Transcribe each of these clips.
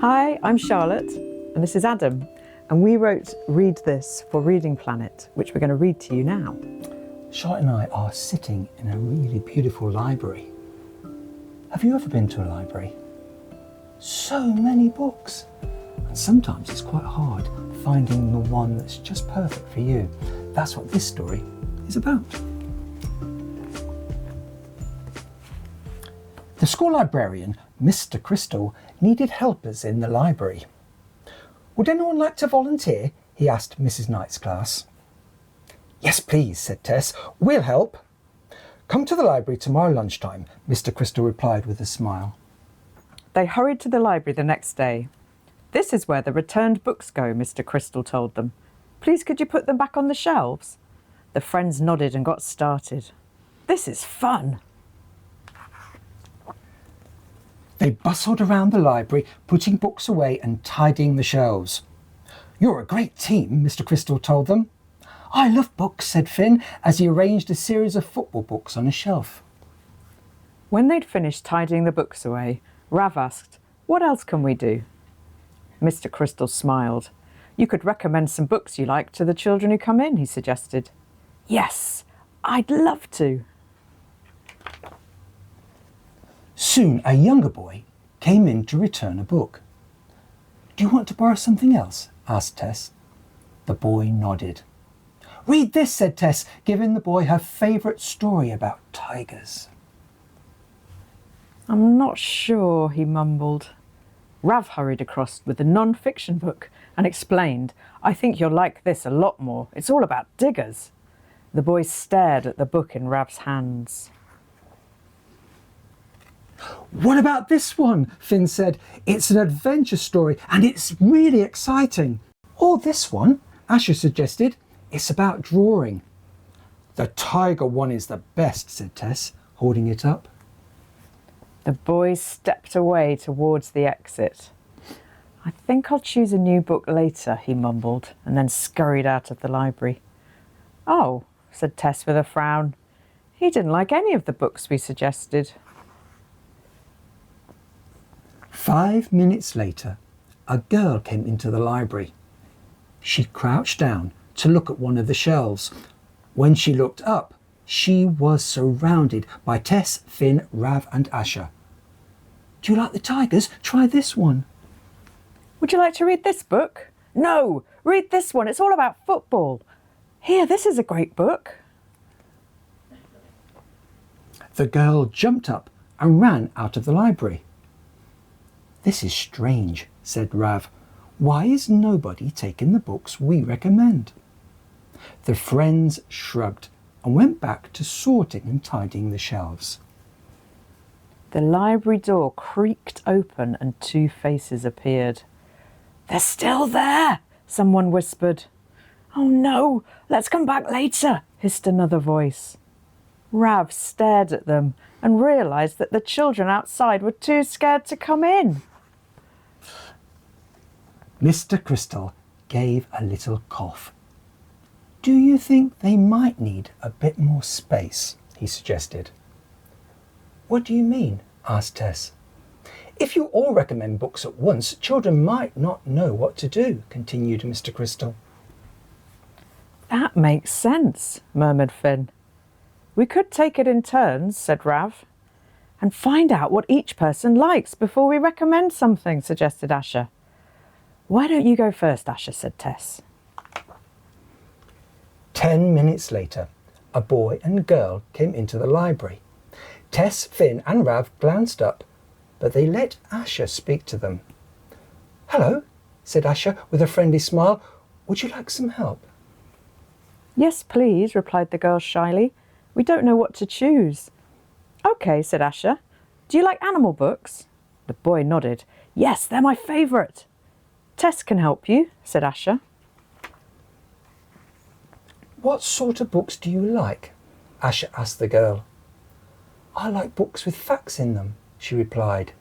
Hi, I'm Charlotte, and this is Adam, and we wrote Read This for Reading Planet, which we're going to read to you now. Charlotte and I are sitting in a really beautiful library. Have you ever been to a library? So many books, and sometimes it's quite hard finding the one that's just perfect for you. That's what this story is about. The school librarian, Mr. Crystal, needed helpers in the library. Would anyone like to volunteer? He asked Mrs. Knight's class. Yes, please, said Tess. We'll help. Come to the library tomorrow lunchtime, Mr. Crystal replied with a smile. They hurried to the library the next day. This is where the returned books go, Mr. Crystal told them. Please could you put them back on the shelves? The friends nodded and got started. This is fun. They bustled around the library, putting books away and tidying the shelves. You're a great team, Mr. Crystal told them. I love books, said Finn, as he arranged a series of football books on a shelf. When they'd finished tidying the books away, Rav asked, "What else can we do?" Mr. Crystal smiled. "You could recommend some books you like to the children who come in," he suggested. "Yes, I'd love to." Soon a younger boy came in to return a book. Do you want to borrow something else? Asked Tess. The boy nodded. Read this, said Tess, giving the boy her favourite story about tigers. I'm not sure, he mumbled. Rav hurried across with the non-fiction book and explained, I think you'll like this a lot more. It's all about diggers. The boy stared at the book in Rav's hands. What about this one? Finn said. It's an adventure story and it's really exciting. Or this one, Asha suggested. It's about drawing. The tiger one is the best, said Tess, holding it up. The boy stepped away towards the exit. I think I'll choose a new book later, he mumbled, and then scurried out of the library. Oh, said Tess with a frown. He didn't like any of the books we suggested. 5 minutes later, a girl came into the library. She crouched down to look at one of the shelves. When she looked up, she was surrounded by Tess, Finn, Rav and Asha. Do you like the tigers? Try this one. Would you like to read this book? No, read this one. It's all about football. Here, this is a great book. The girl jumped up and ran out of the library. This is strange, said Rav. Why is nobody taking the books we recommend? The friends shrugged and went back to sorting and tidying the shelves. The library door creaked open and 2 faces appeared. They're still there, someone whispered. Oh no, let's come back later, hissed another voice. Rav stared at them and realised that the children outside were too scared to come in. Mr. Crystal gave a little cough. Do you think they might need a bit more space? He suggested. What do you mean? Asked Tess. If you all recommend books at once, children might not know what to do, continued Mr. Crystal. That makes sense, murmured Finn. We could take it in turns, said Rav, and find out what each person likes before we recommend something, suggested Asha. Why don't you go first, Asha, said Tess. 10 minutes later, a boy and girl came into the library. Tess, Finn and Rav glanced up, but they let Asha speak to them. Hello, said Asha with a friendly smile. Would you like some help? Yes, please, replied the girl shyly. We don't know what to choose. OK, said Asha. Do you like animal books? The boy nodded. Yes, they're my favourite. Tess can help you, said Asha. What sort of books do you like? Asha asked the girl. I like books with facts in them, she replied.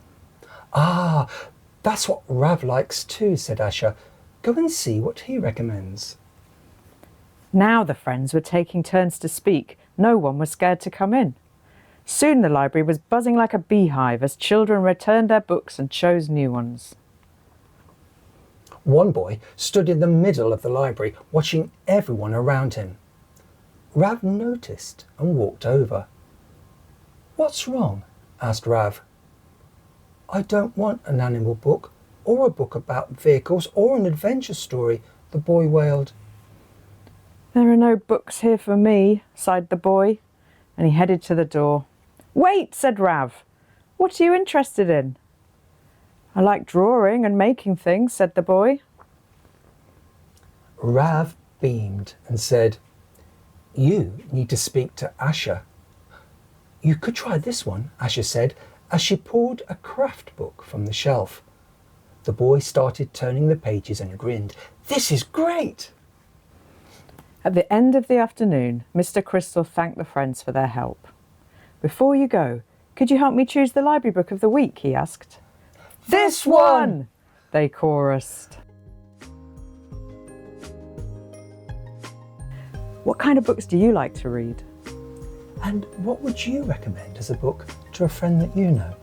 Ah, that's what Rav likes too, said Asha. Go and see what he recommends. Now the friends were taking turns to speak. No one was scared to come in. Soon the library was buzzing like a beehive as children returned their books and chose new ones. One boy stood in the middle of the library, watching everyone around him. Rav noticed and walked over. "What's wrong?" asked Rav. "I don't want an animal book, or a book about vehicles, or an adventure story," the boy wailed. "There are no books here for me," sighed the boy, and he headed to the door. "Wait," said Rav. "What are you interested in?" "I like drawing and making things," said the boy. Rav beamed and said, "You need to speak to Asha." "You could try this one," Asha said, as she pulled a craft book from the shelf. The boy started turning the pages and grinned. "This is great!" At the end of the afternoon, Mr. Crystal thanked the friends for their help. "Before you go, could you help me choose the library book of the week?" he asked. "This one!" they chorused. What kind of books do you like to read? And what would you recommend as a book to a friend that you know?